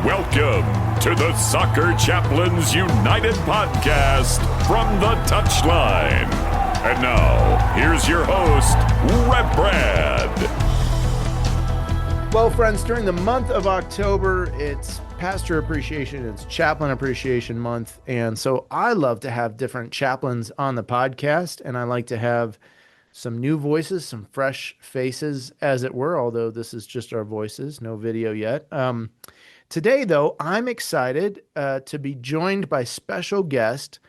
Welcome to the Soccer Chaplains United podcast, From the Touchline. And now, here's your host, Rev Brad. Well, friends, during the month of October, it's Pastor Appreciation, it's Chaplain Appreciation Month, and so I love to have different chaplains on the podcast, and I like to have some new voices, some fresh faces, as it were, although this is just our voices, no video yet. Today, though, I'm excited to be joined by special guest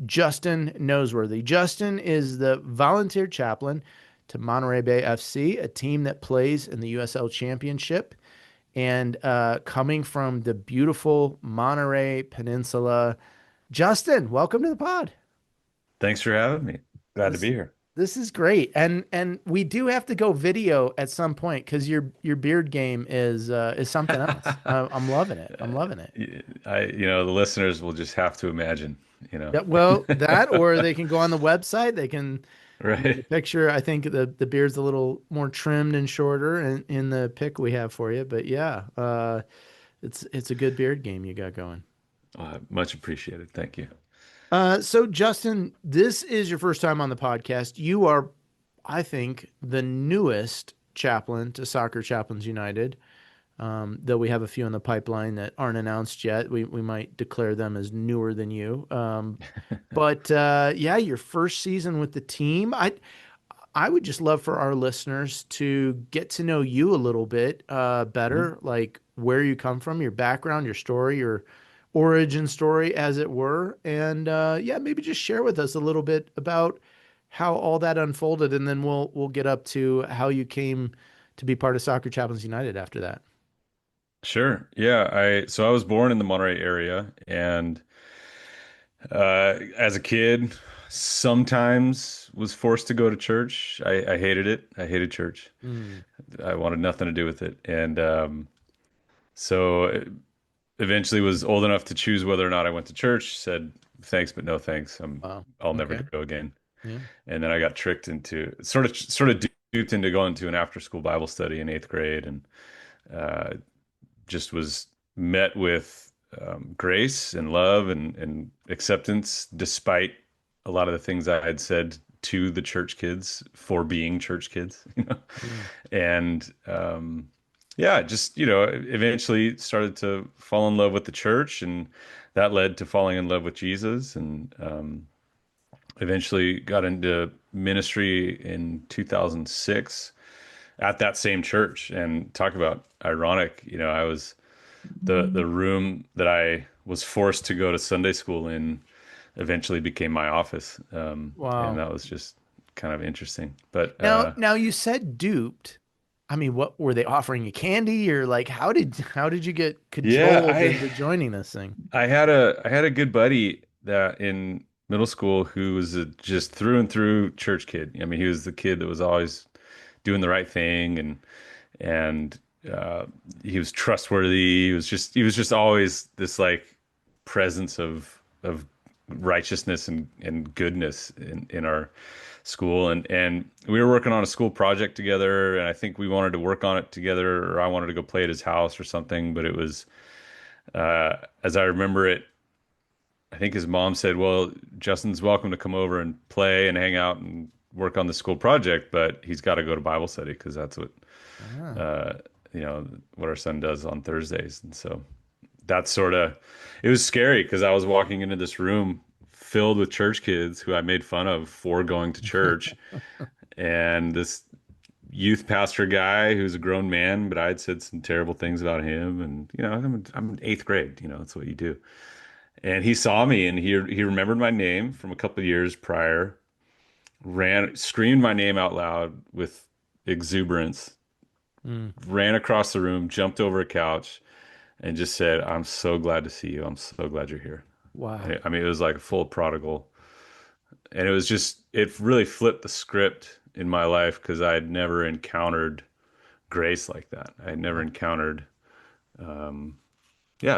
Justin Noseworthy. Justin is the volunteer chaplain to Monterey Bay FC, a team that plays in the USL Championship, and coming from the beautiful Monterey Peninsula. Justin, welcome to the pod. Thanks for having me. Glad to be here. This is great, and we do have to go video at some point because your beard game is something else. I'm loving it. I'm loving it. The listeners will just have to imagine. Well, that, or they can go on the website. They can right picture. I think the beard's a little more trimmed and shorter in the pic we have for you. But yeah, it's a good beard game you got going. Much appreciated. Thank you. So Justin, this is your first time on the podcast. You are, I think, the newest chaplain to Soccer Chaplains United. Though we have a few in the pipeline that aren't announced yet. We might declare them as newer than you. But yeah, your first season with the team. I would just love for our listeners to get to know you a little bit better, like where you come from, your background, your story, your origin story, as it were. And yeah, maybe just share with us a little bit about how all that unfolded, and then we'll get up to how you came to be part of Soccer Chaplains United after that. Sure. Yeah. I was born in the Monterey area, and as a kid, sometimes was forced to go to church. I hated it. I hated church. I wanted nothing to do with it. And so eventually was old enough to choose whether or not I went to church, said thanks, but no thanks. I'll never go again. Yeah. And then I got tricked into sort of duped into going to an after school Bible study in 8th grade, and just was met with grace and love and acceptance, despite a lot of the things I had said to the church kids for being church kids, And yeah, just, eventually started to fall in love with the church, and that led to falling in love with Jesus, and eventually got into ministry in 2006 at that same church. And talk about ironic, I was the room that I was forced to go to Sunday school in eventually became my office. Wow. And that was just kind of interesting. But now you said duped. I mean, what were they offering you, candy, or like how did you get cajoled into joining this thing? I had a good buddy that in middle school who was just through and through church kid. I mean, he was the kid that was always doing the right thing, and he was trustworthy. He was just always this like presence of righteousness and goodness in our school, and we were working on a school project together, and I think we wanted to work on it together, or I wanted to go play at his house or something. But it was as I remember it, I think his mom said, well, Justin's welcome to come over and play and hang out and work on the school project, but he's got to go to Bible study because that's what what our son does on Thursdays. And so that's it was scary because I was walking into this room filled with church kids who I made fun of for going to church. And this youth pastor guy who's a grown man, but I'd said some terrible things about him. And, I'm in 8th grade, that's what you do. And he saw me, and he remembered my name from a couple of years prior, screamed my name out loud with exuberance, ran across the room, jumped over a couch, and just said, I'm so glad to see you. I'm so glad you're here. Wow. I mean, it was like a full prodigal. And it really flipped the script in my life because I had never encountered grace like that. I had never encountered,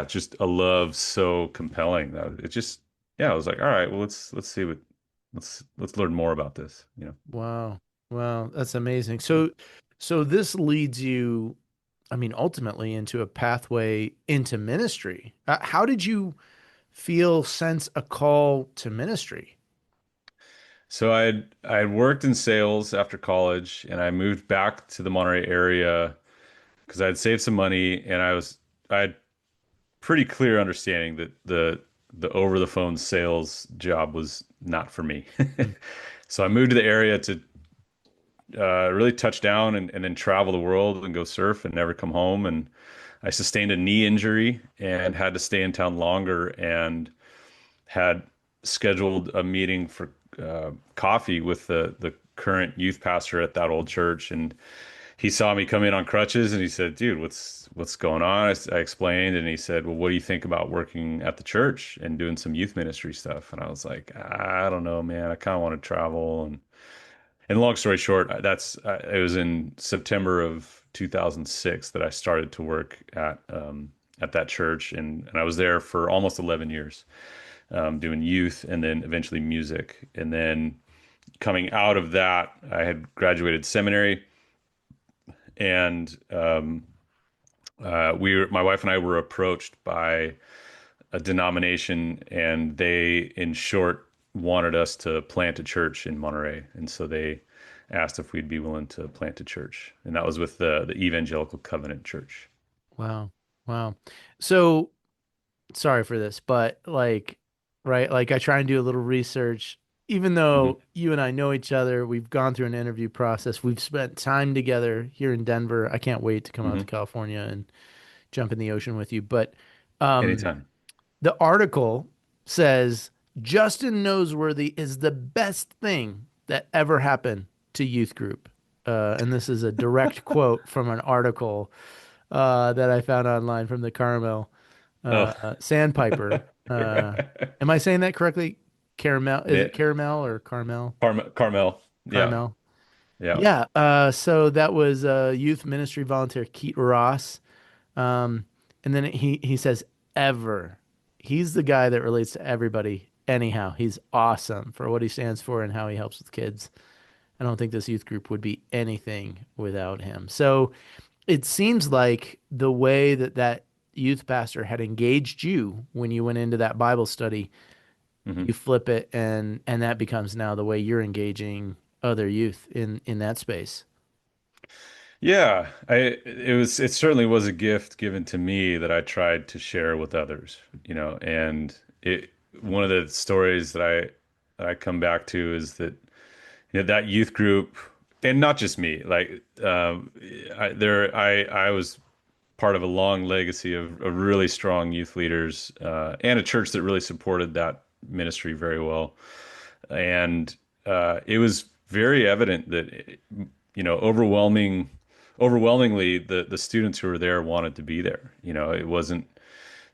just a love so compelling that it just, I was like, all right, well, let's see let's learn more about this, Wow. That's amazing. So this leads you I mean, ultimately into a pathway into ministry. How did you feel sense a call to ministry? So I'd worked in sales after college, and I moved back to the Monterey area because I'd saved some money, and I had pretty clear understanding that the over the phone sales job was not for me. Mm. So I moved to the area to really touch down and then travel the world and go surf and never come home. And I sustained a knee injury and had to stay in town longer, and had scheduled a meeting for coffee with the current youth pastor at that old church. And he saw me come in on crutches, and he said, "Dude, what's going on?" I explained, and he said, "Well, what do you think about working at the church and doing some youth ministry stuff?" And I was like, "I don't know, man. I kind of want to travel." And long story short, it was in September of 2006 that I started to work at that church, and I was there for almost 11 years, doing youth and then eventually music. And then coming out of that, I had graduated seminary, and my wife and I were approached by a denomination, and they, in short, wanted us to plant a church in Monterey. And so they asked if we'd be willing to plant a church. And that was with the Evangelical Covenant Church. Wow. Wow. So sorry for this, but like, right, like I try and do a little research, even Hmm. though you and I know each other, we've gone through an interview process, we've spent time together here in Denver. I can't wait to come out to Hmm. California and jump in the ocean with you. But um, Anytime. the article says Justin Noseworthy is the best thing that ever happened to youth group. And this is a direct quote from an article that I found online from the Carmel Oh, Sandpiper. Am I saying that correctly? Caramel? Is it Man, caramel or Carmel? Carmel. Yeah. Carmel. Yeah. Yeah. So that was youth ministry volunteer Keith Ross. Um, and then he says ever. He's the guy that relates to everybody. Anyhow, he's awesome for what he stands for and how he helps with kids. I don't think this youth group would be anything without him. So it seems like the way that that youth pastor had engaged you when you went into that Bible study, Hmm. you flip it and that becomes now the way you're engaging other youth in that space. Yeah, it certainly was a gift given to me that I tried to share with others, and one of the stories that I come back to is that, that youth group, and not just me, like, I was part of a long legacy of really strong youth leaders, and a church that really supported that ministry very well. And it was very evident that, overwhelmingly, the students who were there wanted to be there.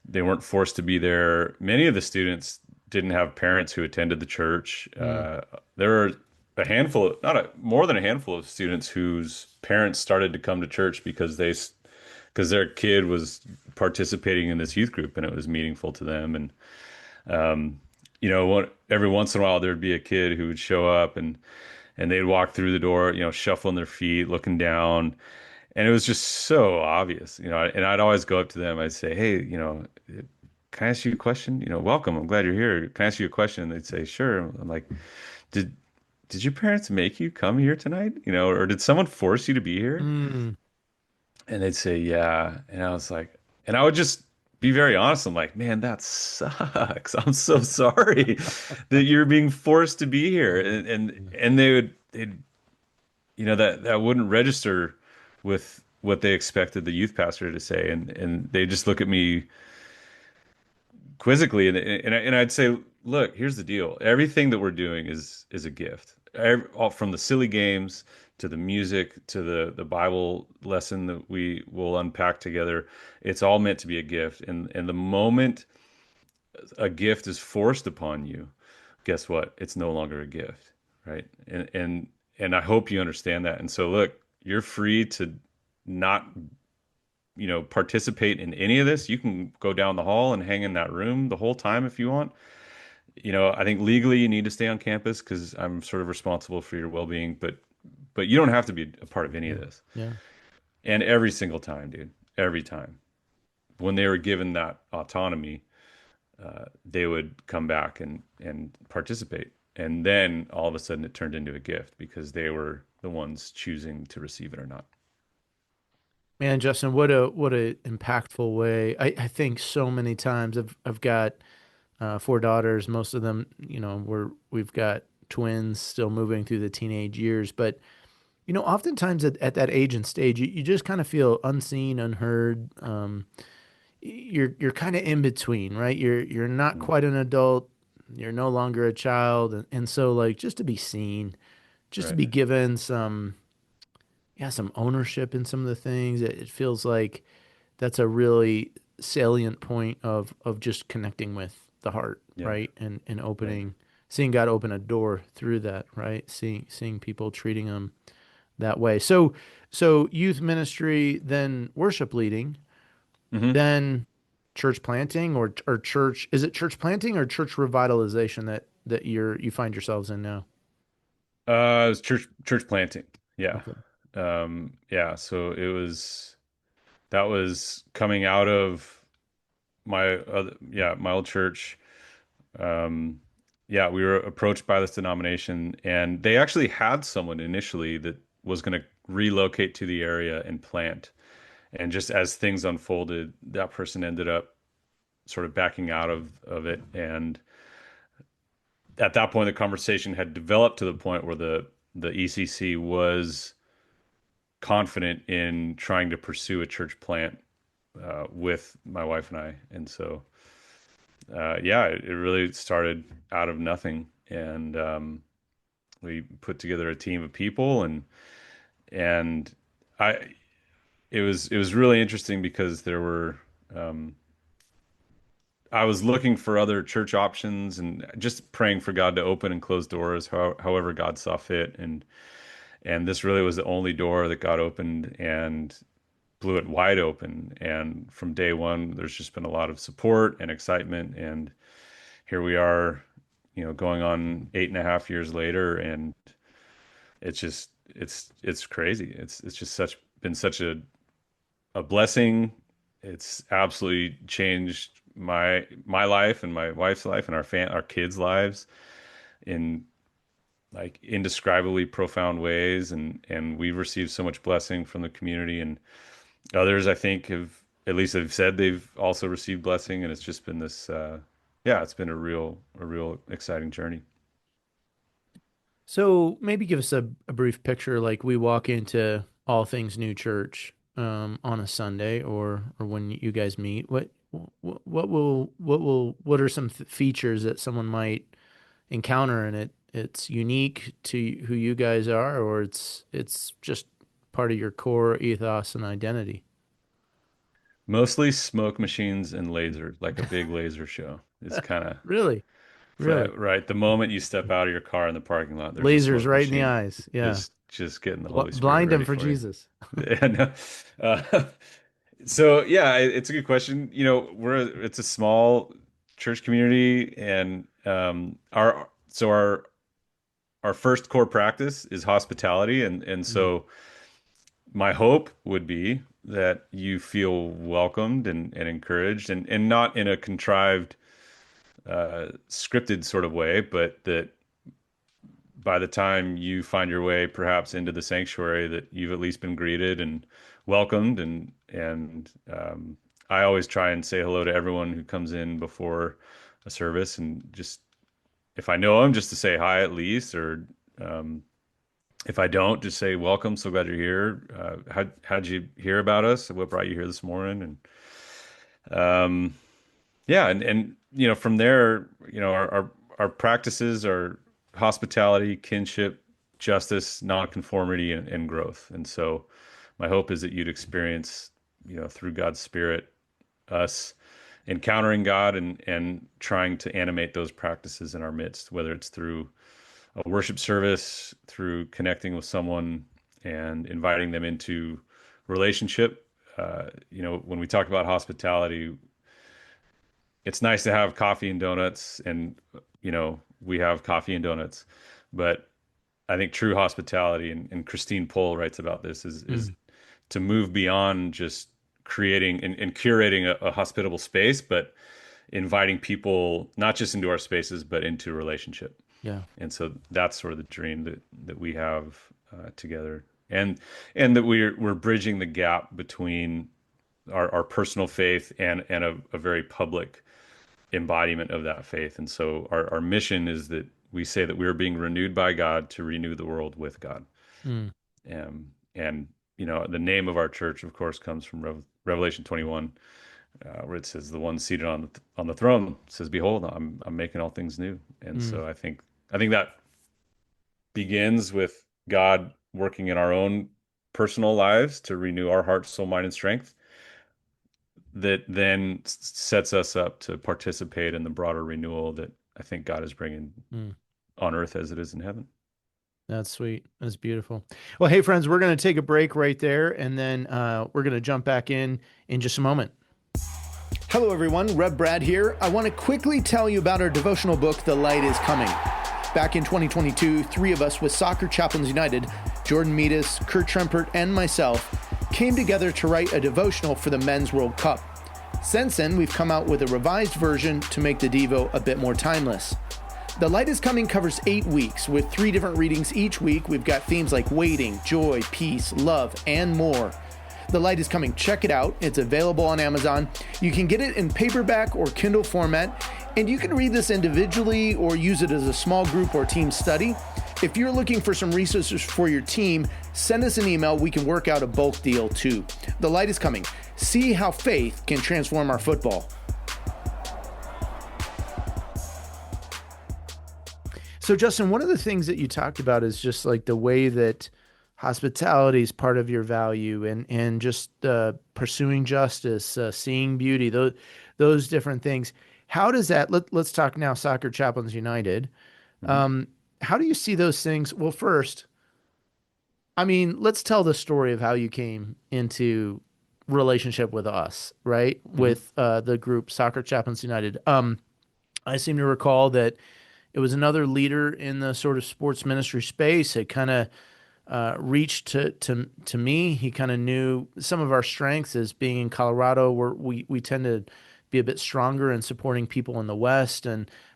They weren't forced to be there. Many of the students didn't have parents who attended the church. Mm, There were a handful of, not a, more than a handful of students whose parents started to come to church because their kid was participating in this youth group and it was meaningful to them. And every once in a while there'd be a kid who would show up, and they'd walk through the door, shuffling their feet, looking down, and it was just so obvious, And I'd always go up to them. I'd say, "Hey, can I ask you a question? Welcome. I'm glad you're here. Can I ask you a question?" And they'd say, "Sure." I'm like, "Did did your parents make you come here tonight? Or did someone force you to be here?" mm, And they'd say, "Yeah." And I was like, and I would just be very honest. I'm like, "Man, that sucks. I'm so sorry that you're being forced to be here." And they'd, that wouldn't register with what they expected the youth pastor to say. And they just look at me quizzically, and I'd say, "Look, here's the deal. Everything that we're doing is a gift. All from the silly games to the music to the Bible lesson that we will unpack together. It's all meant to be a gift. And the moment a gift is forced upon you, guess what? It's no longer a gift, right? And I hope you understand that. And so, look, you're free to not, participate in any of this. You can go down the hall and hang in that room the whole time if you want. I think legally you need to stay on campus because I'm sort of responsible for your well-being, but you don't have to be a part of any yeah. of this. Yeah. And every single time, dude, every time when they were given that autonomy, they would come back and participate. And then all of a sudden it turned into a gift because they were the ones choosing to receive it or not. Man, Justin, what a impactful way. I think so many times I've got four daughters. Most of them, we've got twins still moving through the teenage years. But oftentimes at that age and stage, you just kind of feel unseen, unheard. You're kind of in between, right? You're not Mm. quite an adult. You're no longer a child, and so like just to be seen, just to Right. be given some ownership in some of the things. It feels like that's a really salient point of just connecting with the heart, Yeah. right? And Right. opening, seeing God open a door through that, right? Seeing people treating them that way. So youth ministry, then worship leading, Hmm. then church planting or church, is it church planting or church revitalization that you find yourselves in now? It was church planting. Yeah. Okay. Yeah. So that was coming out of my old church. Um, yeah, we were approached by this denomination, and they actually had someone initially that was going to relocate to the area and plant. And just as things unfolded, that person ended up sort of backing out of it. And at that point, the conversation had developed to the point where the ECC was confident in trying to pursue a church plant with my wife and I. And so, yeah, it really started out of nothing. And we put together a team of people, and I it was really interesting because there were I was looking for other church options and just praying for God to open and close doors however God saw fit, and this really was the only door that God opened and blew it wide open. And from day one, there's just been a lot of support and excitement, and here we are, going on 8.5 years later, and it's crazy. It's just been such a blessing. It's absolutely changed my life and my wife's life and our kids' lives in like indescribably profound ways, and we've received so much blessing from the community, and others I think have said they've also received blessing, and it's just been this yeah, it's been a real exciting journey. So maybe give us a brief picture, like we walk into All Things New Church on a Sunday or when you guys meet. What are some features that someone might encounter in it? It's unique to who you guys are, or it's just part of your core ethos and identity. Mostly smoke machines and lasers, like a big laser show. It's kind of Really, really, right. The moment you step out of your car in the parking lot, there's a lasers smoke right in the machine, eyes. Yeah, just getting the Holy Spirit blind them ready for for you. Jesus. And so yeah, it's a good question. It's a small church community, and our first core practice is hospitality, and Mm. so my hope would be that you feel welcomed and encouraged, and not in a contrived, scripted sort of way, but that by the time you find your way perhaps into the sanctuary, that you've at least been greeted and welcomed, and I always try and say hello to everyone who comes in before a service, and just if I know them, just to say hi at least, or um, if I don't, just say welcome. So glad you're here. How'd you hear about us? What brought you here this morning? And yeah, and from there, our practices are hospitality, kinship, justice, nonconformity, and growth. And so my hope is that you'd experience, through God's Spirit, us encountering God and trying to animate those practices in our midst, whether it's through a worship service, through connecting with someone and inviting them into relationship. When we talk about hospitality, it's nice to have coffee and donuts, and we have coffee and donuts, but I think true hospitality, and Christine Pohl writes about this, is Mm. to move beyond just creating and curating a hospitable space, but inviting people not just into our spaces, but into a relationship. Yeah. And so that's sort of the dream that we have together, and that we're bridging the gap between our personal faith and a very public embodiment of that faith. And so our mission is that we say that we are being renewed by God to renew the world with God. Mm. And the name of our church, of course, comes from Revelation 21, where it says, "The one seated on the throne says, 'Behold, I'm making all things new.'" And so I think that begins with God working in our own personal lives to renew our heart, soul, mind, and strength. That then sets us up to participate in the broader renewal that I think God is bringing on earth as it is in heaven. That's sweet. That's beautiful. Well, hey, friends, we're going to take a break right there, and then we're going to jump back in just a moment. Hello, everyone. Rev Brad here. I want to quickly tell you about our devotional book, The Light is Coming. Back in 2022, three of us with Soccer Chaplains United, Jordan Meadis, Kurt Trempert, and myself, came together to write a devotional for the Men's World Cup. Since then, we've come out with a revised version to make the Devo a bit more timeless. The Light is Coming covers 8 weeks with 3 different readings each week. We've got themes like waiting, joy, peace, love, and more. The Light is Coming. Check it out. It's available on Amazon. You can get it in paperback or Kindle format, and you can read this individually or use it as a small group or team study. If you're looking for some resources for your team, send us an email. We can work out a bulk deal too. The Light is Coming. See how faith can transform our football. So, Justin, one of the things that you talked about is just like the way that hospitality is part of your value, and just pursuing justice, seeing beauty, those different things. How does that, let's talk now Soccer Chaplains United. How do you see those things? Well, first, I mean, let's tell the story of how you came into relationship with us, right? With the group Soccer Chaplains United. I seem to recall that it was another leader in the sort of sports ministry space. It kind of reached to me. He kind of knew some of our strengths as being in Colorado, where we tend to be a bit stronger in supporting people in the West.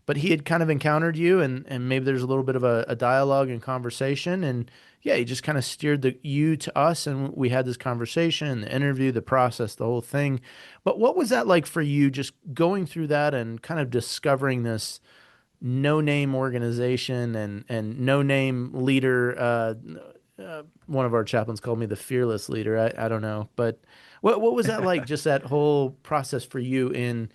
But he had kind of encountered you, and maybe there's a little bit of a dialogue and conversation. And yeah, he just kind of steered you to us, and we had this conversation, the interview, the process, the whole thing. But what was that like for you, just going through that and kind of discovering this no-name organization and no-name leader? One of our chaplains called me the fearless leader. I don't know, but what was that like? Just that whole process for you in,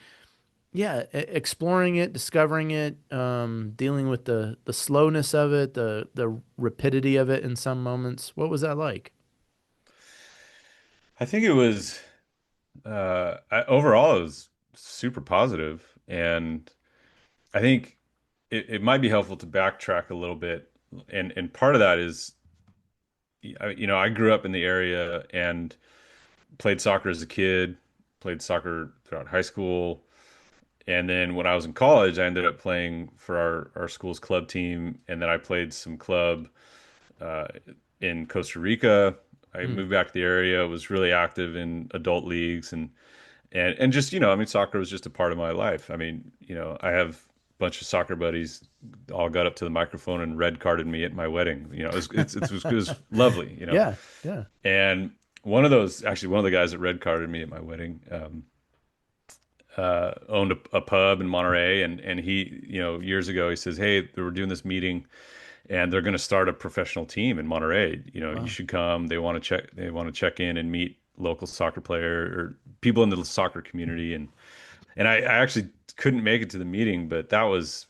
exploring it, discovering it, dealing with the slowness of it, the rapidity of it in some moments. What was that like? I think it was overall it was super positive, and I think it might be helpful to backtrack a little bit, and part of that is, I grew up in the area and played soccer as a kid, played soccer throughout high school. And then when I was in college, I ended up playing for our school's club team. And then I played some club in Costa Rica. I moved back to the area, was really active in adult leagues, and just, soccer was just a part of my life. I mean, I have a bunch of soccer buddies all got up to the microphone and red carded me at my wedding. It was lovely, Yeah. Yeah. And one of the guys that red carded me at my wedding, owned a pub in Monterey, and he, years ago, he says, "Hey, we're doing this meeting, and they're going to start a professional team in Monterey. Wow. You should come. They want to check in and meet local soccer player or people in the soccer community." And I actually couldn't make it to the meeting, but that was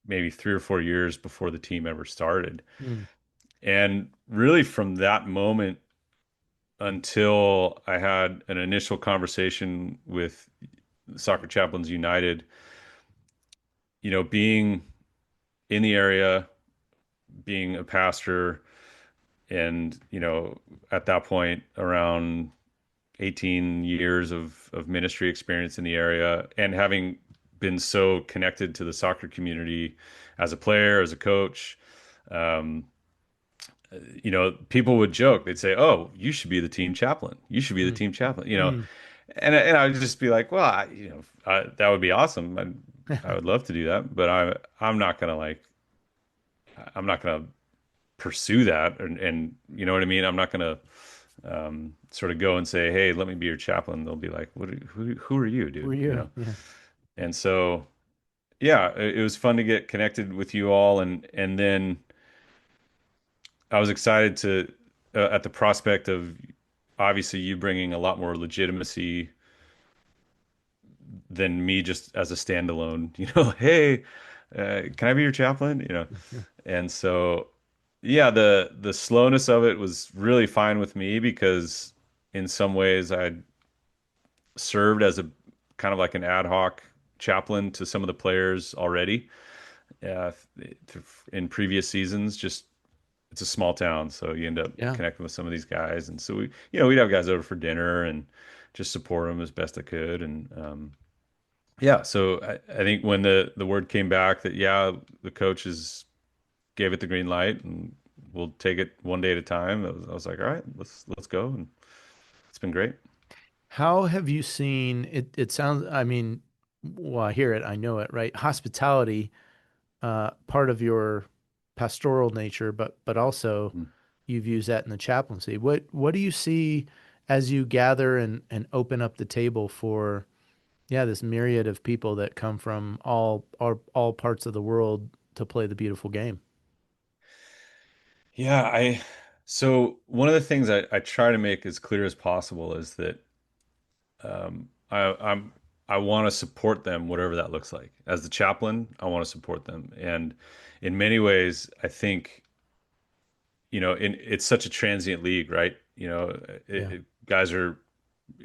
maybe 3 or 4 years before the team ever started. And really, from that moment until I had an initial conversation with Soccer Chaplains United, being in the area, being a pastor, and, at that point around 18 years of ministry experience in the area, and having been so connected to the soccer community as a player, as a coach, people would joke. They'd say, "Oh, you should be the team chaplain. You should be the Mm, team chaplain." mm. And I would just be like, "Well, that would be awesome. I would love to do that, but I'm not gonna I'm not gonna pursue that, and you know what I mean. I'm not gonna sort of go and say, "Hey, let me be your chaplain." They'll be like, who are you, Who are dude?" you? Yeah. And so, yeah, it was fun to get connected with you all, and then I was excited to at the prospect of obviously you bringing a lot more legitimacy than me just as a standalone. Hey, can I be your chaplain? And so yeah, the slowness of it was really fine with me because in some ways I'd served as a kind of like an ad hoc chaplain to some of the players already uh, in previous seasons. Just it's a small town, so you end up Yeah. connecting with some of these guys, and so we'd have guys over for dinner and just support them as best I could, and yeah. So I think when the word came back that yeah, the coaches gave it the green light and we'll take it one day at a time, I was like, all right, let's go, and it's been great. How have you seen it? It sounds, I mean, well, I hear it, I know it, right? Hospitality, part of your pastoral nature, but also Mm. you've used that in the chaplaincy. What do you see as you gather and open up the table for, yeah, this myriad of people that come from all parts of the world to play the beautiful game? Yeah, so one of the things I try to make as clear as possible is that I want to support them, whatever that looks like. As the chaplain, I want to support them, and in many ways, I think it's such a transient league, right? Yeah. Guys are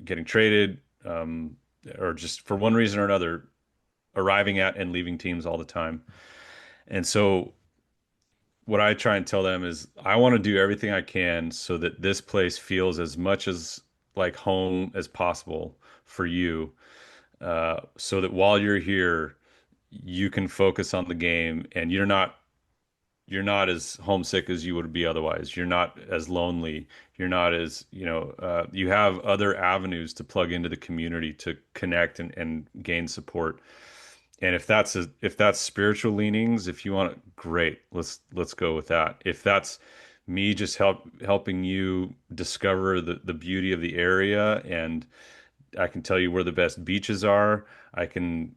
getting traded, or just for one reason or another, arriving at and leaving teams all the time, and so what I try and tell them is I want to do everything I can so that this place feels as much as like home as possible for you, so that while you're here, you can focus on the game and you're not as homesick as you would be otherwise. You're not as lonely. You're not as, you have other avenues to plug into the community to connect and gain support. And if that's spiritual leanings, if you want it, great. Let's go with that. If that's me just helping you discover the beauty of the area, and I can tell you where the best beaches are. I can,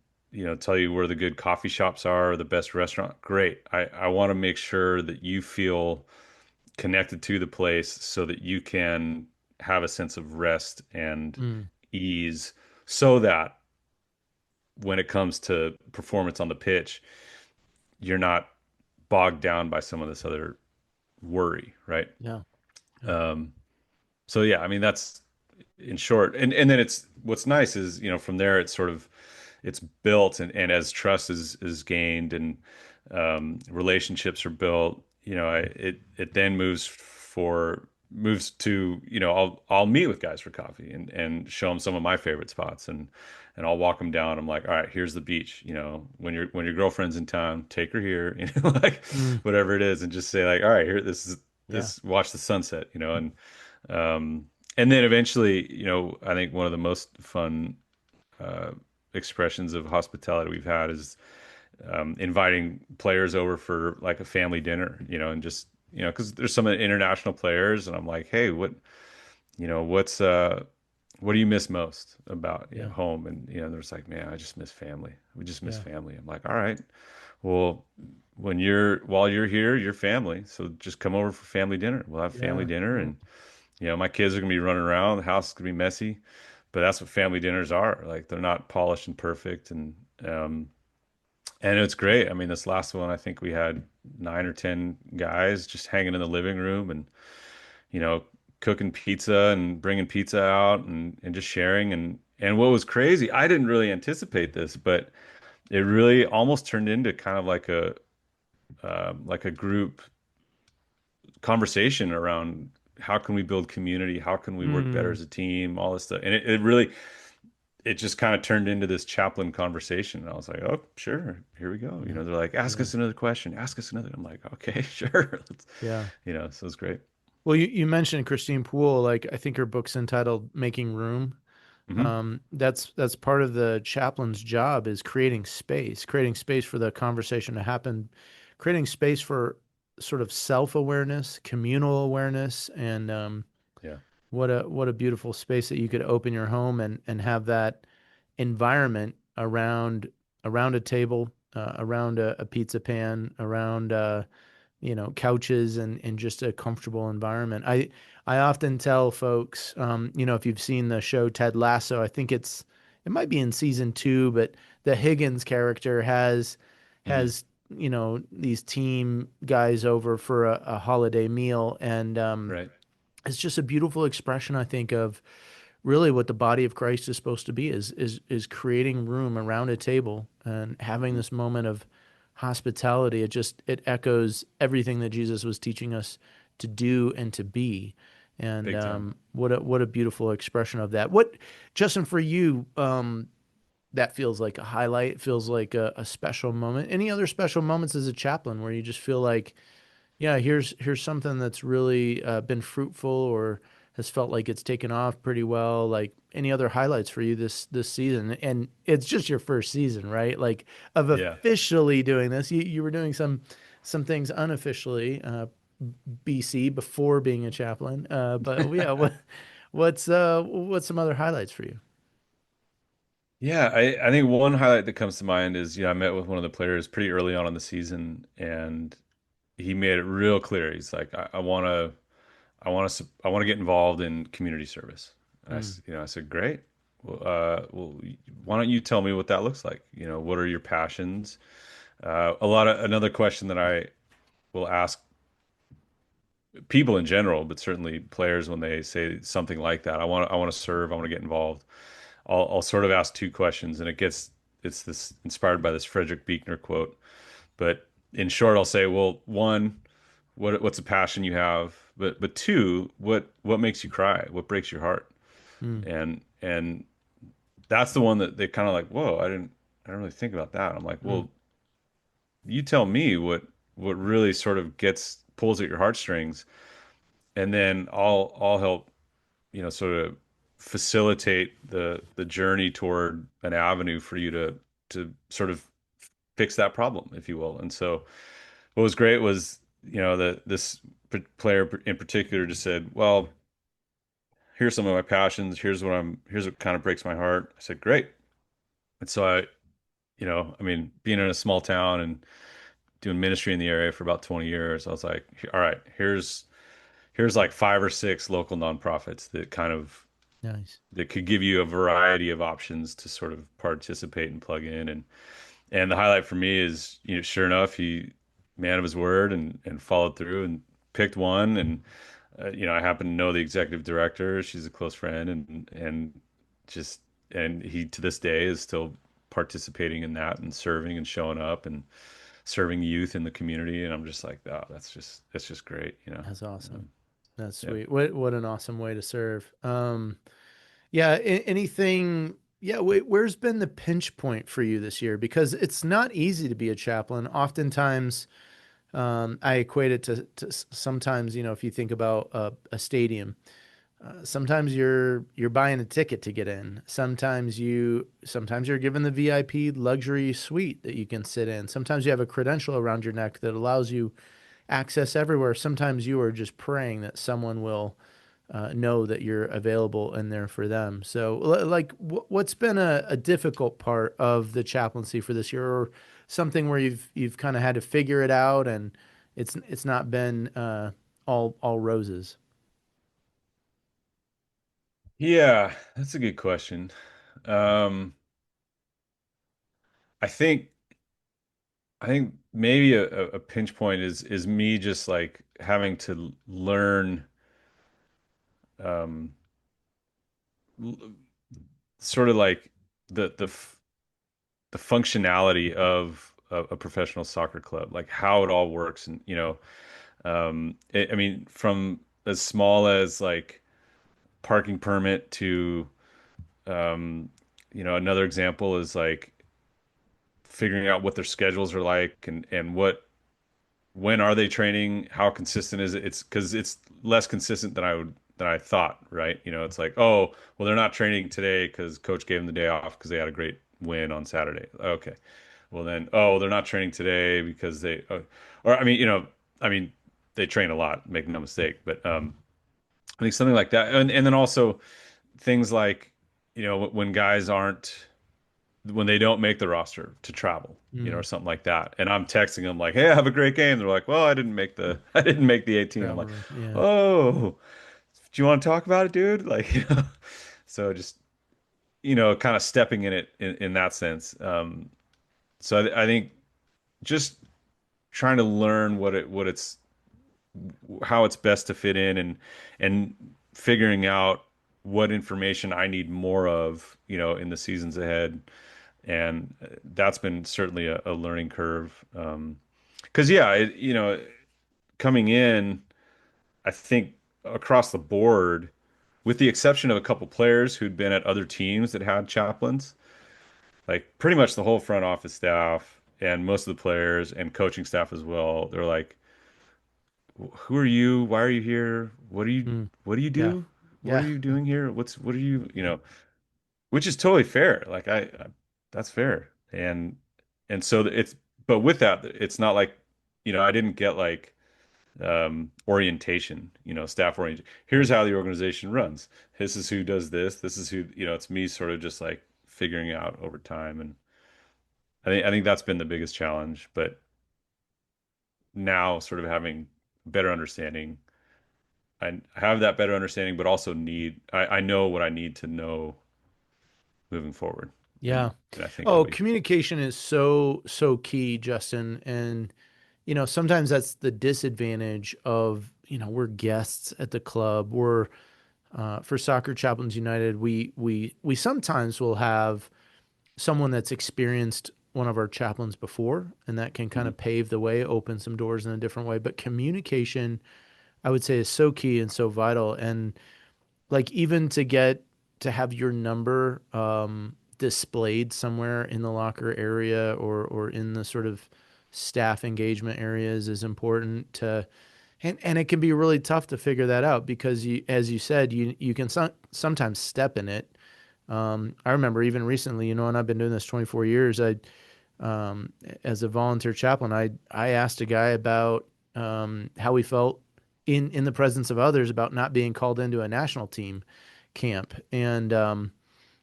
tell you where the good coffee shops are, or the best restaurant. Great. I want to make sure that you feel connected to the place so that you can have a sense of rest and Mm, ease so that when it comes to performance on the pitch, you're not bogged down by some of this other worry, right? yeah. Yeah. Um, so yeah, I mean that's in short. And then it's what's nice is, from there it's sort of it's built and as trust is gained and relationships are built, it then moves to, I'll meet with guys for coffee and show them some of my favorite spots and I'll walk them down. I'm like, all right, here's the beach. When your girlfriend's in town, take her here, like Mm, whatever it is, and just say like, all right, here, yeah. watch the sunset, and then eventually, I think one of the most fun uh, expressions of hospitality we've had is inviting players over for like a family dinner, and just, because there's some international players, and I'm like, hey, what do you miss most about Yeah. home? And they're just like, man, I just miss family. We just miss Yeah. family. I'm like, all right, well, while you're here, you're family, so just come over for family dinner. We'll have family Yeah. dinner, Yeah. and my kids are gonna be running around. The house is gonna be messy, but that's what family dinners are. Like they're not polished and perfect, um, and it's great. I mean, this last one, I think we had 9 or 10 guys just hanging in the living room and you know cooking pizza and bringing pizza out and just sharing. And what was crazy, I didn't really anticipate this, but it really almost turned into kind of like a group conversation around how can we build community, how can we work better Mm, as a team, all this stuff. And it really it just kind of turned into this chaplain conversation. And I was like, oh, sure, here we go. Yeah. They're like, ask Yeah. us another question, ask us another. I'm like, okay, sure. Yeah. So it's great. Well, you mentioned Christine Poole. Like, I think her book's entitled "Making Room." Hmm. That's part of the chaplain's job is creating space for the conversation to happen, creating space for sort of self-awareness, communal awareness, and Yeah, what a beautiful space that you could open your home and have that environment around a table, around a pizza pan, around couches and just a comfortable environment. I often tell folks, if you've seen the show Ted Lasso, I think it might be in season 2, but the Higgins character mm, has these team guys over for a holiday meal, and right. it's just a beautiful expression, I think, of really what the body of Christ is supposed to be is creating room around a table and having Mm, this moment of hospitality. It echoes everything that Jesus was teaching us to do and to be. And big time. what a beautiful expression of that. What, Justin, for you, that feels like a highlight. It feels like a special moment. Any other special moments as a chaplain where you just feel like, yeah, here's something that's really been fruitful or has felt like it's taken off pretty well. Like, any other highlights for you this season? And it's just your first season, right? Like, of Yeah. officially doing this. You were doing some things unofficially, BC, before being a chaplain. But yeah, what's some other highlights for you? Yeah, I think one highlight that comes to mind is, I met with one of the players pretty early on in the season, and he made it real clear. He's like, I want to get involved in community service. And Mm, I said, great. Well, why don't you tell me what that looks like? What are your passions? Another question that I will ask people in general, but certainly players when they say something like that. I want to serve. I want to get involved. I'll sort of ask two questions, and it's this inspired by this Frederick Buechner quote. But in short, I'll say, well, one, what's a passion you have? But two, what makes you cry? What breaks your heart? mm, And that's the one that they kind of like, whoa, I didn't really think about that. I'm like, mm, well, you tell me what really sort of pulls at your heartstrings, and then I'll help, sort of facilitate the journey toward an avenue for you to sort of fix that problem, if you will. And so what was great was, this player in particular just said, well, here's some of my passions. Here's what kind of breaks my heart. I said, great. And so I mean, being in a small town and doing ministry in the area for about 20 years, I was like, all right, here's like five or six local nonprofits nice. that could give you a variety of options to sort of participate and plug in. And the highlight for me is, sure enough, he man of his word and followed through and picked one. And I happen to know the executive director. She's a close friend, just and he to this day is still participating in that and serving and showing up and serving youth in the community. And I'm just like, oh, that's just great. That's awesome. That's Yeah. sweet. What an awesome way to serve. Yeah, anything, yeah, where's been the pinch point for you this year? Because it's not easy to be a chaplain. Oftentimes, I equate it to sometimes, if you think about a stadium, sometimes you're buying a ticket to get in. Sometimes you're given the VIP luxury suite that you can sit in. Sometimes you have a credential around your neck that allows you access everywhere. Sometimes you are just praying that someone will know that you're available and there for them. So, like, what's been a difficult part of the chaplaincy for this year, or something where you've kind of had to figure it out and it's not been all roses? Yeah, that's a good question. Um, I think I think maybe a pinch point is me just like having to learn um l- sort of like the functionality of a professional soccer club, like how it all works. And I mean, from as small as like parking permit to um another example is like figuring out what their schedules are like and when are they training? How consistent is it? It's because it's less consistent than I thought, right? It's like, oh, well, they're not training today because coach gave them the day off because they had a great win on Saturday. Okay, well then, oh, they're not training today because or I mean, they train a lot, make no mistake, but I think something like that, and then also things like, when guys aren't when they don't make the roster to travel, or Mm, something like that. And I'm texting them like, "Hey, have a great game." They're like, "Well, I didn't make the I didn't make the 18." I'm like, travel, yeah. "Oh, do you want to talk about it, dude?" Like, so just, kind of stepping in it in that sense. So I think just trying to learn how it's best to fit in, and figuring out what information I need more of, in the seasons ahead. And that's been certainly a learning curve. Because yeah, coming in, I think across the board, with the exception of a couple players who'd been at other teams that had chaplains, like pretty much the whole front office staff and most of the players and coaching staff as well, they're like, "Who are you? Why are you here? Mm, What do you yeah. do? What are Yeah. you doing here? What are you, which is totally fair. Like that's fair. And so but with that, it's not like, I didn't get like orientation, staff orientation. Here's Right. how the organization runs. This is who does this. This is who, it's me sort of just like figuring out over time. And I think that's been the biggest challenge. But now sort of having better understanding, I have that better understanding, but also I know what I need to know moving forward. Yeah. And I think I'll Oh, be, communication is so key, Justin. And, sometimes that's the disadvantage of, we're guests at the club. We're for Soccer Chaplains United, we sometimes will have someone that's experienced one of our chaplains before, and that can kind Mhm. of pave the way, open some doors in a different way. But communication, I would say, is so key and so vital. And like even to have your number displayed somewhere in the locker area or in the sort of staff engagement areas is important to and it can be really tough to figure that out because you as you said you can sometimes step in it. I remember even recently, and I've been doing this 24 years. Um, as a volunteer chaplain, I asked a guy about how he felt in the presence of others about not being called into a national team camp, and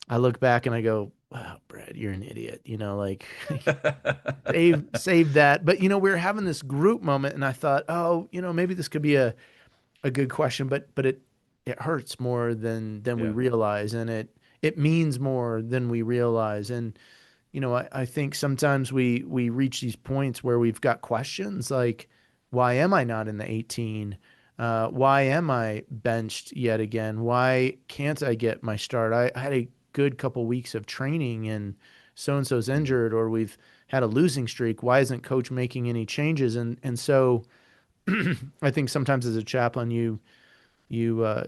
I look back and I go, "Wow, Brad, you're an idiot." Like save that. But we were having this group moment, and I thought, oh, maybe this could be a good question, but it hurts more than we Yeah. realize, and it means more than we realize. And I think sometimes we reach these points where we've got questions like, why am I not in the 18? Why am I benched yet again? Why can't I get my start? I had a good couple weeks of training and so and so's Mhm. injured, or we've had a losing streak. Why isn't coach making any changes? And so I think sometimes as a chaplain, you uh,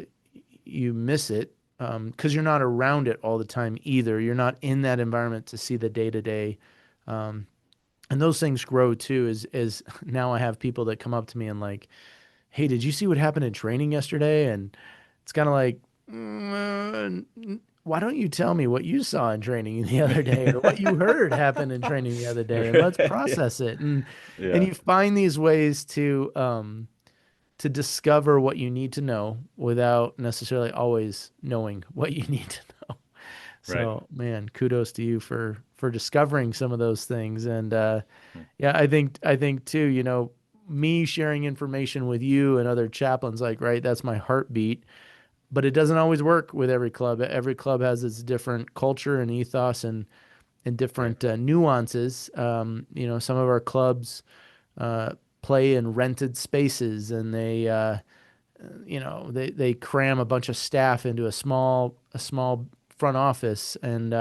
you miss it because you're not around it all the time either. You're not in that environment to see the day to day, and those things grow too. As now I have people that come up to me and like, "Hey, did you see what happened in training yesterday?" And it's kind of like, why don't you tell me what you saw in training the other day or what you heard happened in training the other day, and let's Right. process it. And Yeah. you find these ways to discover what you need to know without necessarily always knowing what you need to know. Right. So, man, kudos to you for discovering some of those things. And Hmm. yeah, I think too, me sharing information with you and other chaplains, like, right, that's my heartbeat. But it doesn't always work with every club. Every club has its different culture and ethos and Right. different nuances. Some of our clubs play in rented spaces, and they cram a bunch of staff into a small front office, and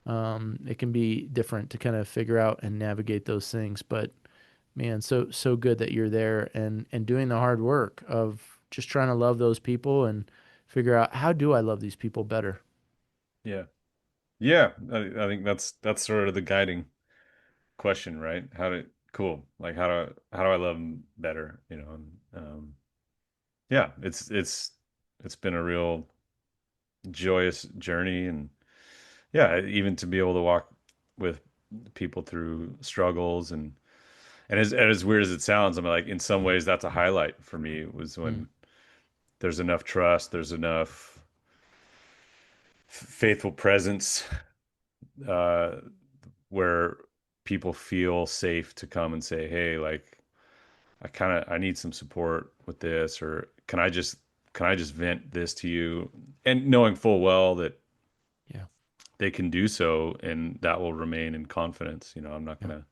Hmm. it can be different to kind of figure out and navigate those things. But man, so good that you're there and doing the hard work of just trying to love those people and figure out how do I love these people better. Yeah. Yeah, I think that's sort of the guiding question, right? Cool. Like how do I love them better, you know? And, yeah, it's been a real joyous journey, and yeah, even to be able to walk with people through struggles, and as weird as it sounds, I mean, like in some ways that's a highlight for me was Mm. when there's enough trust, there's enough faithful presence, uh, where people feel safe to come and say, "Hey, like I need some support with this," or can I just vent this to you?" And knowing full well that Yeah. they can do so, and that will remain in confidence. I'm not Yeah.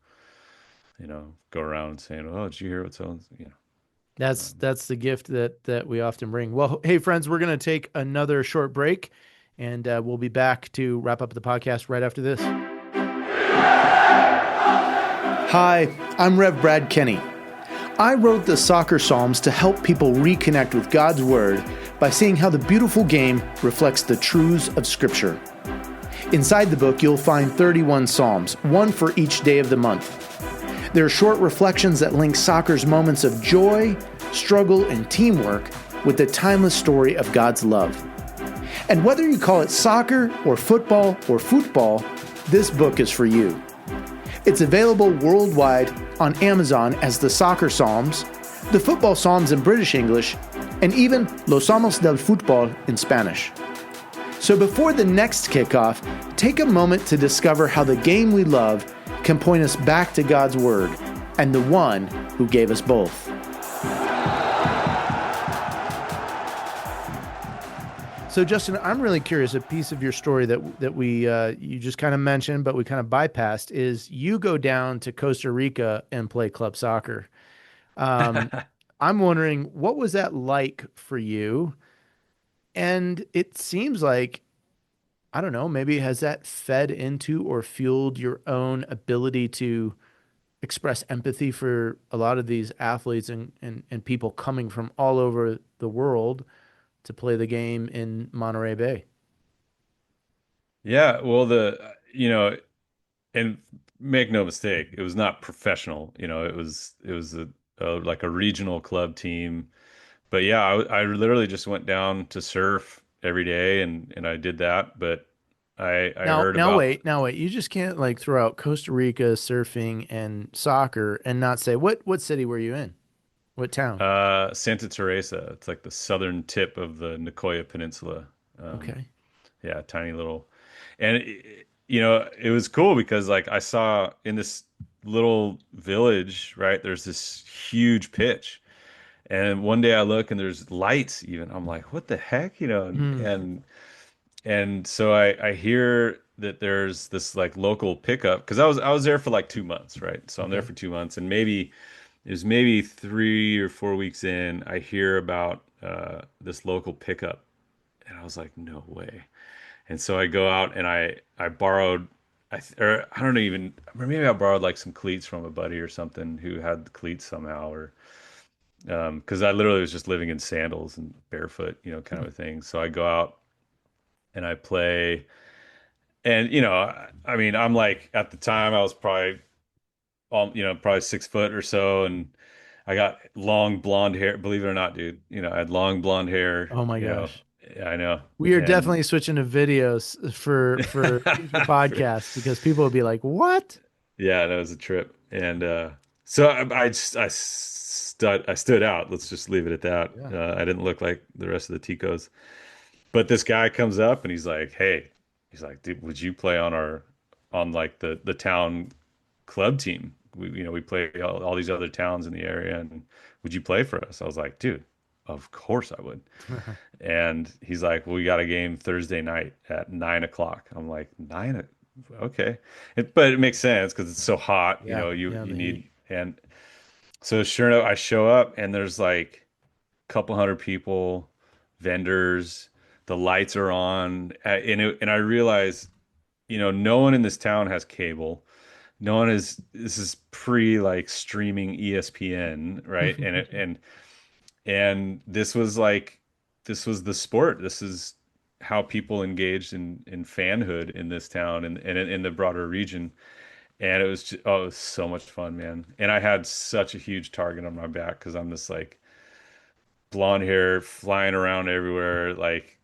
gonna, go around saying, "Oh, did you hear what so?" That's the gift that we often bring. Well, hey friends, we're going to take another short break, and we'll be back to wrap up the podcast right after this. Hi, I'm Rev Brad Kenny. I wrote the Soccer Psalms to help people reconnect with God's Word by seeing how the beautiful game reflects the truths of Scripture. Inside the book, you'll find 31 Psalms, one for each day of the month. They're short reflections that link soccer's moments of joy, struggle, and teamwork with the timeless story of God's love. And whether you call it soccer or football, this book is for you. It's available worldwide on Amazon as the Soccer Psalms, the Football Psalms in British English, and even Los Salmos del Fútbol in Spanish. So before the next kickoff, take a moment to discover how the game we love can point us back to God's Word and the one who gave us both. So Justin, I'm really curious, a piece of your story that we you just kind of mentioned, but we kind of bypassed, is you go down to Costa Rica and play club soccer. I'm wondering, what was that like for you? And it seems like, I don't know, maybe has that fed into or fueled your own ability to express empathy for a lot of these athletes and people coming from all over the world to play the game in Monterey Bay? Yeah, well, and make no mistake, it was not professional. It was like a regional club team. But yeah, I literally just went down to surf every day, and I did that. But I Now, heard now about wait, now wait. You just can't like throw out Costa Rica surfing and soccer and not say what city were you in? What town? Santa Teresa. It's like the southern tip of the Nicoya Peninsula. Um, Okay. yeah, tiny little, and it was cool because like I saw in this little village, right? There's this huge pitch. And one day I look and there's lights even. I'm like, what the heck? And Hmm. and and so I hear that there's this like local pickup because I was there for like 2 months, right? So I'm there Okay. for 2 months, and maybe it was maybe 3 or 4 weeks in, I hear about this local pickup, and I was like, no way. And so I go out and I borrowed, or I don't even, or maybe I borrowed like some cleats from a buddy or something who had the cleats somehow, or because I literally was just living in sandals and barefoot, kind of a thing. So I go out and I play, and I mean, I'm like at the time I was probably, probably 6 foot or so, and I got long blonde hair. Believe it or not, dude, I had long blonde hair. Oh my gosh. Yeah, I know, We are and definitely switching to videos for future podcasts because people will be like, "What?" yeah, that was a trip, and so I stood out. Let's just leave it at that. Yeah. I didn't look like the rest of the Ticos. But this guy comes up and he's like, "Hey," he's like, "Dude, would you play on like the town club team? We play all these other towns in the area, and would you play for us?" I was like, "Dude, of course I would." And he's like, "Well, we got a game Thursday night at 9 o'clock." I'm like, okay, but it makes sense because it's so hot. Yeah. You Yeah. you The heat. need and so sure enough, I show up and there's like couple hundred people, vendors, the lights are on, and I realize, no one in this town has cable. No one is. This is pre like streaming ESPN, right? And this was the sport. This is how people engaged in fanhood in this town and in the broader region. And it was just, oh, it was so much fun, man. And I had such a huge target on my back because I'm this like blonde hair flying around everywhere, like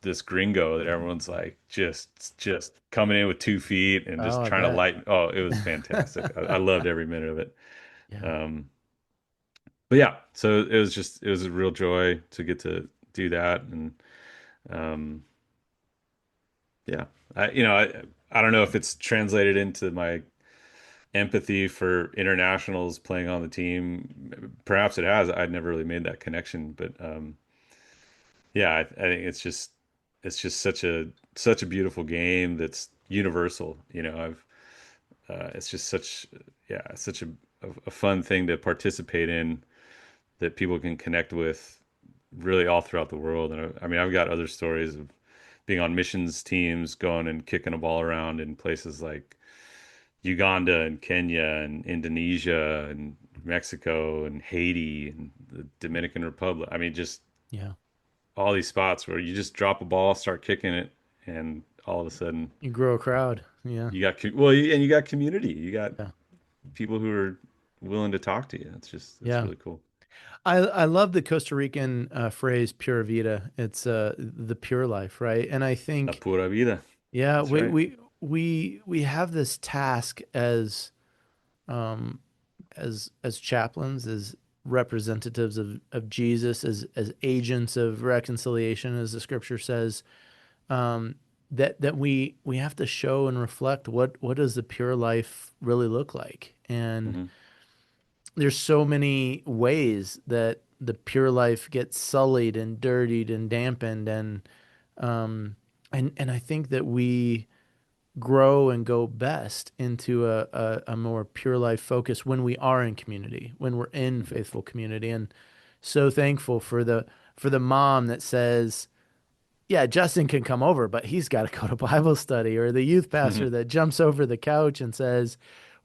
this gringo that everyone's like just coming in with 2 feet and Oh, just I trying to bet. light. Oh, it was fantastic. I loved every minute of it. Yeah. Um, but yeah, so it was a real joy to get to do that. And um, yeah, I don't know if it's translated into my empathy for internationals playing on the team. Perhaps it has. I'd never really made that connection, but yeah, I think it's just such a beautiful game that's universal. I've it's just such a fun thing to participate in that people can connect with really all throughout the world. And I mean, I've got other stories of being on missions teams, going and kicking a ball around in places like Uganda and Kenya and Indonesia and Mexico and Haiti and the Dominican Republic. I mean, just Yeah. all these spots where you just drop a ball, start kicking it, and all of a sudden You grow a crowd. Yeah. you got and you got community. You got Yeah. people who are willing to talk to you. It's Yeah. really cool. I love the Costa Rican phrase "pura vida." It's the pure life, right? And I La think, pura vida. yeah, That's right. we have this task um, as chaplains, as representatives of Jesus, as agents of reconciliation, as the Scripture says, um, that we have to show and reflect what does the pure life really look like, and Hmm. there's so many ways that the pure life gets sullied and dirtied and dampened um and I think that we grow and go best into a more pure life focus when we are in community, when we're in Hmm. faithful community. And so thankful for the mom that says, yeah, Justin can come over, but he's got to go to Bible study, or the youth pastor that jumps over the couch and says,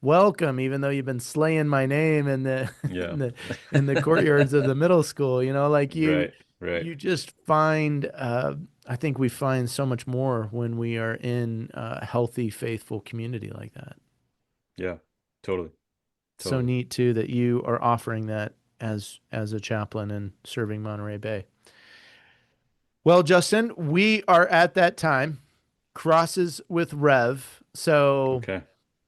"Welcome," even though you've been slaying my name in the Yeah. in the courtyards of the middle school. Like Right. Right. you just find. I think we find so much more when we are in a healthy, faithful community like that. Yeah. Totally. So Totally. neat too that you are offering that as a chaplain and serving Monterey Bay. Well, Justin, we are at that time. Crosses with Rev. So Okay.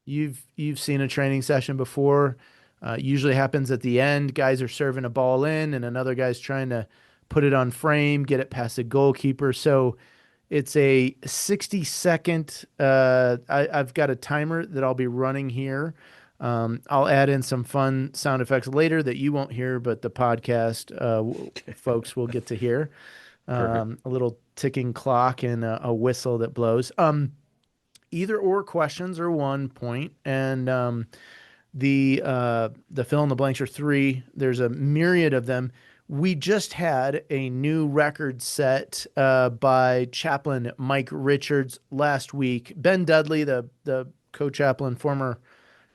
you've seen a training session before. Usually happens at the end. Guys are serving a ball in, and another guy's trying to put it on frame, get it past the goalkeeper. So it's a 60-second. I've got a timer that I'll be running here. I'll add in some fun sound effects later that you won't hear, but the podcast folks will get to hear. Perfect. A little ticking clock and a whistle that blows. Either or questions are 1 point, and the fill in the blanks are three. There's a myriad of them. We just had a new record set by Chaplain Mike Richards last week. Ben Dudley, the co-chaplain, former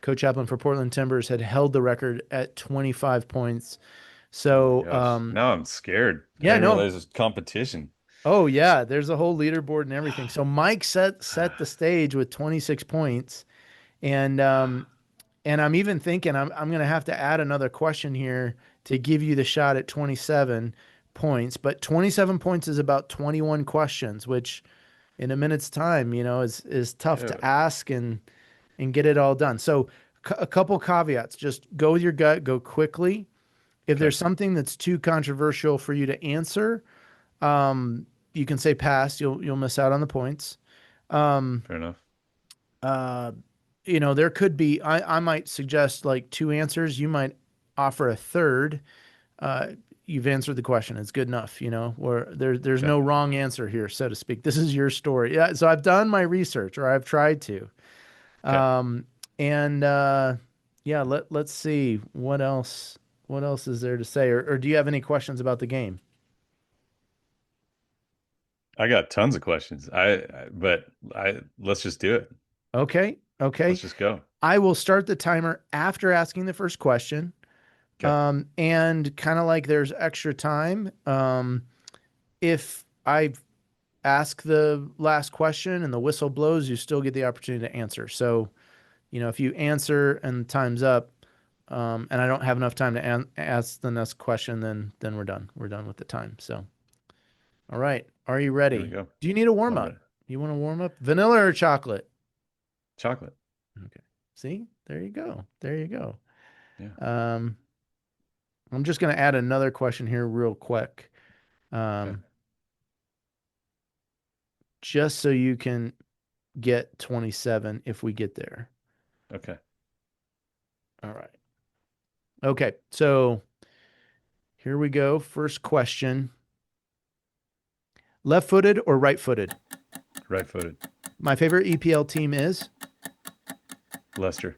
co-chaplain for Portland Timbers, had held the record at 25 points. Oh my So gosh. Now I'm scared. I yeah, didn't no. realize it was competition. Oh yeah, there's a whole leaderboard and everything. So Mike set the stage with 26 points, and I'm even thinking I'm gonna have to add another question here to give you the shot at 27 points. But 27 points is about 21 questions, which in a minute's time, is tough to Dude. ask and get it all done. So a couple caveats: just go with your gut, go quickly. If Okay. there's something that's too controversial for you to answer, you can say pass. You'll miss out on the points. Fair enough. Uh, there could be. I might suggest like two answers. You might offer a third. Uh, you've answered the question. It's good enough. Where there's Okay. no wrong answer here, so to speak. This is your story. Yeah. So I've done my research, or I've tried to. Okay. Um, and yeah, let's see what else. What else is there to say, or do you have any questions about the game? I got tons of questions. But let's just do it. Okay. Okay. Let's just go. I will start the timer after asking the first question. Okay. And kind of like there's extra time. If I ask the last question and the whistle blows, you still get the opportunity to answer. So, if you answer and time's up, and I don't have enough time to ask the next question, then we're done. We're done with the time. So, all right. Are you Here we ready? go. Do you need a warm I'm up? ready. You want to warm up? Vanilla or chocolate? Chocolate. Okay. See, there you go. There you go. Yeah. Um, I'm just going to add another question here real quick. Okay. Just so you can get 27 if we get there. Okay. All right. Okay. So here we go. First question. Left-footed or right-footed? Right-footed. My favorite EPL team is Leicester.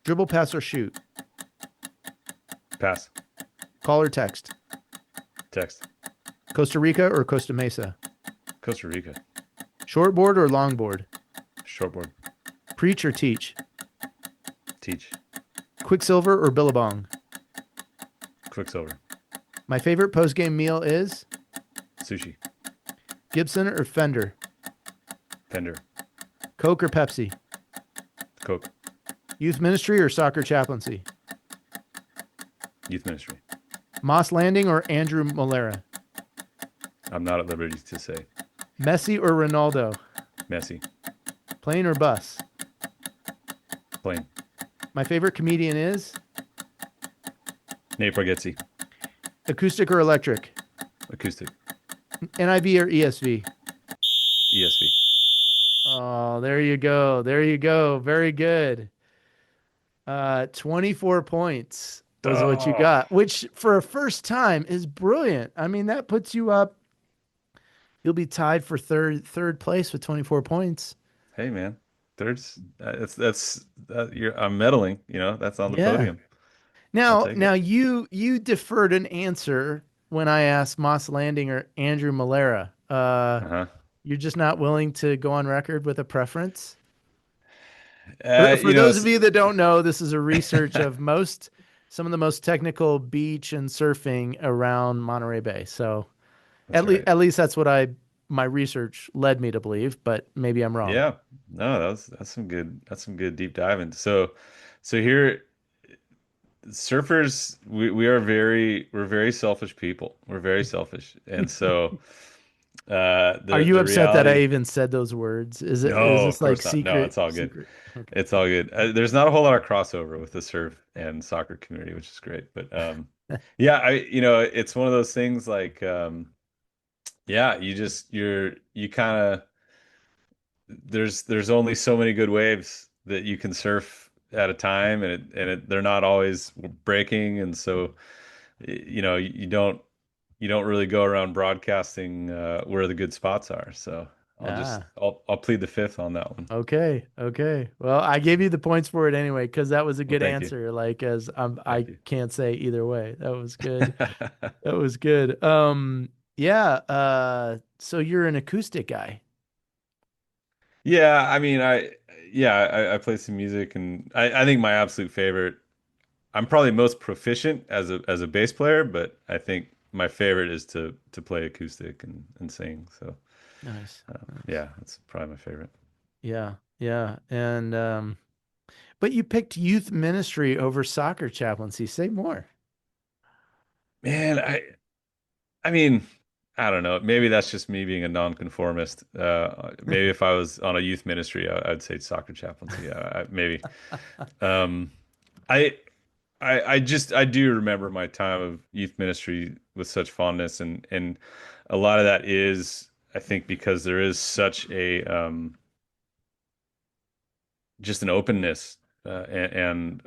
dribble, pass, or shoot? Pass. Call or text? Text. Costa Rica or Costa Mesa? Costa Rica. Shortboard or longboard? Shortboard. Preach or teach? Teach. Quicksilver or Billabong? Quicksilver. My favorite post-game meal is Sushi. Gibson or Fender? Fender. Coke or Pepsi? Coke. Youth ministry or soccer chaplaincy? Youth ministry. Moss Landing or Andrew Molera? I'm not at liberty to say. Messi or Ronaldo? Messi. Plane or bus? Plane. My favorite comedian is Nate Bargatze. acoustic or electric? Acoustic. NIV or ESV? ESV. Oh, there you go. There you go. Very good. 24 points was what you got, which for a first time is brilliant. I mean, that puts you up. You'll be tied for third place with 24 points. Hey man, I'm meddling. That's on the Yeah. podium. I'll Now, take now it. you deferred an answer when I asked Moss Landing or Andrew Malera. Uh-huh. You're just not willing to go on record with a preference? Uh, For you know, those of s- you that don't know, this is a research of some of the most technical beach and surfing around Monterey Bay. So that's right. at least that's what my research led me to believe, but maybe I'm wrong. Yeah. No, that's some good deep diving. So here, surfers, we're very selfish people. We're very selfish, and so Are you the upset that I reality. even said those words? Is No, of this like course not. No, secret it's all good. secret? Okay. It's all good. There's not a whole lot of crossover with the surf and soccer community, which is great. But yeah, it's one of those things like, yeah, you kind of there's only so many good waves that you can surf at a time, they're not always breaking, and so you don't really go around broadcasting where the good spots are. So Ah, I'll plead the fifth on that one. okay, okay. Well, I gave you the points for it anyway because that was a Well, good thank you. answer. Like as I Thank you. can't say either way. That was good. That was good. Yeah. So you're an acoustic guy. Yeah, I mean, I play some music, and I think my absolute favorite. I'm probably most proficient as a bass player, but I think my favorite is to play acoustic and sing. So Nice, nice. yeah, that's probably my favorite. Yeah, yeah. And but you picked youth ministry over soccer chaplaincy. Say more. Man, I mean, I don't know. Maybe that's just me being a nonconformist. Maybe if I was on a youth ministry, I'd say soccer chaplaincy. Yeah, maybe. Um, I, I do remember my time of youth ministry with such fondness, and a lot of that is, I think, because there is such a just an openness and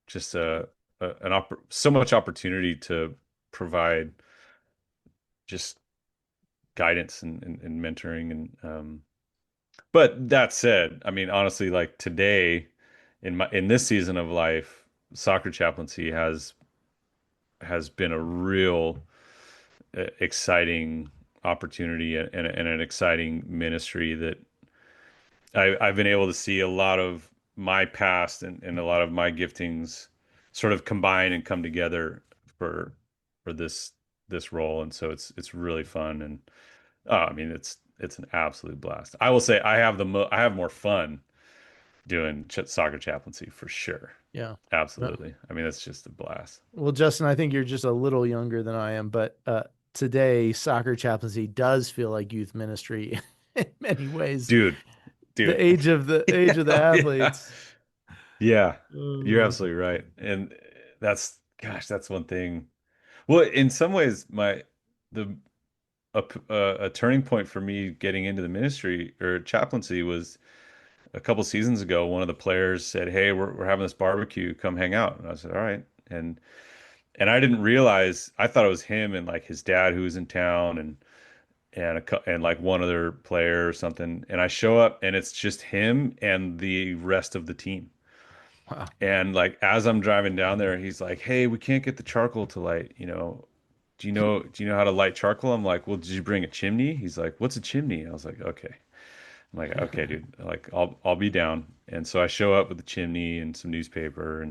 just so much opportunity to provide just guidance and mentoring and but that said, I mean honestly, like today in this season of life, soccer chaplaincy has been a real exciting opportunity and an exciting ministry that I've been able to see a lot of my past and a lot of my giftings sort of combine and come together for this role, and so it's really fun. And Oh, I mean, it's an absolute blast. I will say I have more fun doing soccer chaplaincy for sure. Yeah. No. Absolutely. I mean, it's just a blast. Well, Justin, I think you're just a little younger than I am, but today soccer chaplaincy does feel like youth ministry in many ways. Dude, dude. The age Yeah, of the oh, yeah. athletes. Yeah. You're Uh, absolutely right. And that's one thing. Well, in some ways, the a turning point for me getting into the ministry or chaplaincy was a couple seasons ago. One of the players said, "Hey, we're having this barbecue. Come hang out." And I said, "All right." And I didn't realize, I thought it was him and like his dad who was in town, and like one other player or something. And I show up and it's just him and the rest of the team. wow. And like as I'm driving down there, he's like, "Hey, we can't get the charcoal to light, you know. Do you know how to light charcoal?" I'm like, "Well, did you bring a chimney?" He's like, "What's a chimney?" I was like, "Okay." I'm like, "Okay, dude. Like I'll be down." And so I show up with the chimney and some newspaper,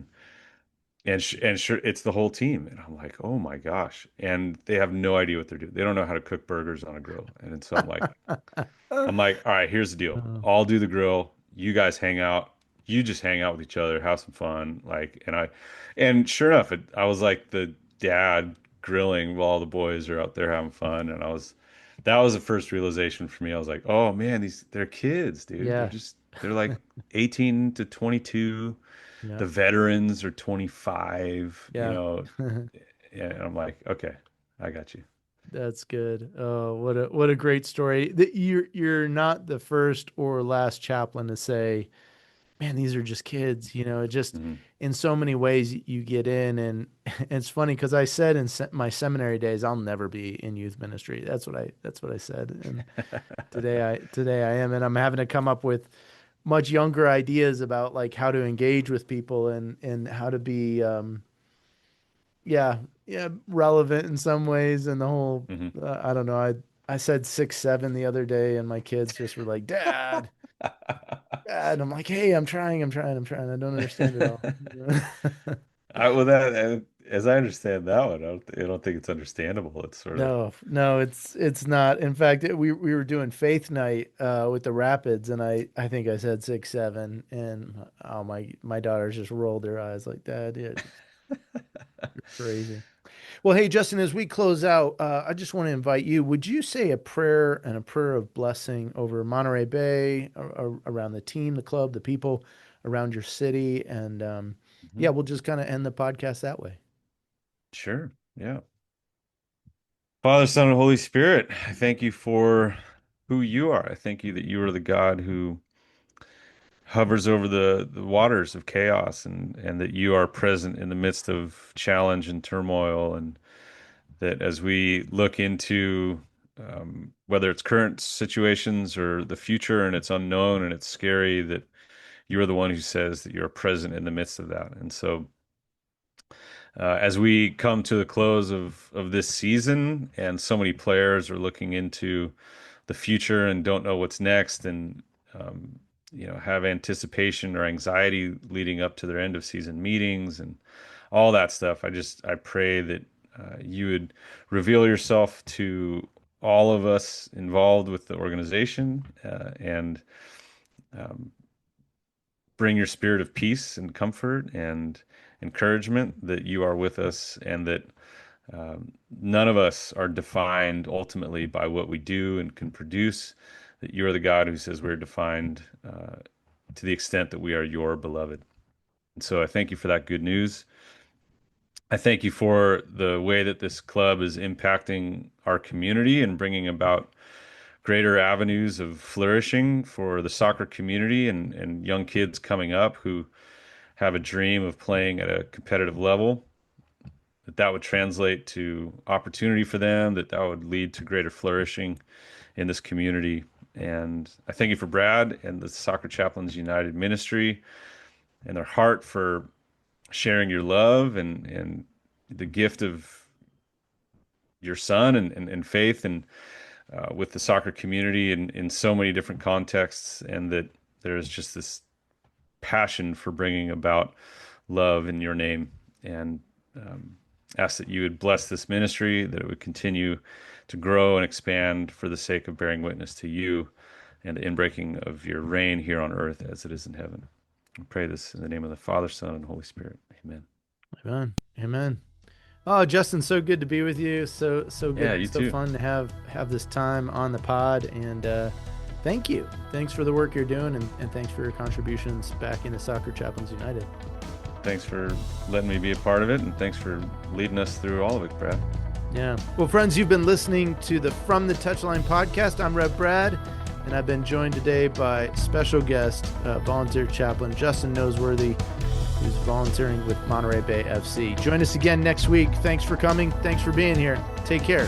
and sure, it's the whole team. And I'm like, "Oh my gosh." And they have no idea what they're doing. They don't know how to cook burgers on a grill. And so I'm like, "All right, here's the deal. Uh, I'll do the grill. You guys hang out. You just hang out with each other, have some fun." And sure enough, I was like the dad grilling while the boys are out there having fun. And that was the first realization for me. I was like, "Oh man, they're kids, dude. yeah. They're like 18 to 22. Yeah. The veterans are 25, Yeah. and I'm like, okay, I got you." That's good. Oh, what a great story. That you're not the first or last chaplain to say, "Man, these are just kids." It just Hmm. in so many ways you get in, and it's funny because I said in my seminary days I'll never be in youth ministry. That's what I said, and today I am, and I'm having to come up with much younger ideas about like how to engage with people and how to be yeah, yeah, relevant in some ways. And the whole, Hmm. I don't know. I said 6'7" the other day, and my kids just were like, "Dad, Dad." I'm like, "Hey, I'm trying. I don't understand it all." Well, as I understand that one, I don't think it's understandable. It's sort of, No, no, it's not. In fact, we were doing faith night with the Rapids, and I think I said 6'7", and oh my daughters just rolled their eyes like, "Dad, yeah, you're crazy." Well, hey, Justin, as we close out, I just want to invite you. Would you say a prayer and a prayer of blessing over Monterey Bay, around the team, the club, the people around your city? And Mhm. yeah, we'll just kind of end the podcast that way. Sure, yeah. Father, Son, and Holy Spirit, I thank you for who you are. I thank you that you are the God who hovers over the waters of chaos, and that you are present in the midst of challenge and turmoil, and that as we look into whether it's current situations or the future and it's unknown and it's scary, that you are the one who says that you're present in the midst of that. And so as we come to the close of this season, and so many players are looking into the future and don't know what's next, and um, have anticipation or anxiety leading up to their end of season meetings and all that stuff. I pray that you would reveal yourself to all of us involved with the organization, and um, bring your spirit of peace and comfort and encouragement, that you are with us, and that none of us are defined ultimately by what we do and can produce, that you are the God who says we're defined to the extent that we are your beloved. And so I thank you for that good news. I thank you for the way that this club is impacting our community and bringing about greater avenues of flourishing for the soccer community, and young kids coming up who have a dream of playing at a competitive level, that would translate to opportunity for them, that would lead to greater flourishing in this community. And I thank you for Brad and the Soccer Chaplains United ministry and their heart for sharing your love and the gift of your son, and faith, and with the soccer community in so many different contexts, and that there's just this passion for bringing about love in your name. And Ask that you would bless this ministry, that it would continue to grow and expand for the sake of bearing witness to you and the inbreaking of your reign here on earth as it is in heaven. I pray this in the name of the Father, Son, and Holy Spirit. Amen. Amen. Amen. Oh, Justin, so good to be with you. So good. Yeah, you so too. Fun to have this time on the pod. And thank you. Thanks for the work you're doing, and thanks for your contributions back into Soccer Chaplains United. Thanks for letting me be a part of it, and thanks for leading us through all of it, Brad. Yeah. Well, friends, you've been listening to the From the Touchline podcast. I'm Rev Brad, and I've been joined today by special guest, volunteer chaplain Justin Noseworthy, who's volunteering with Monterey Bay FC. Join us again next week. Thanks for coming. Thanks for being here. Take care.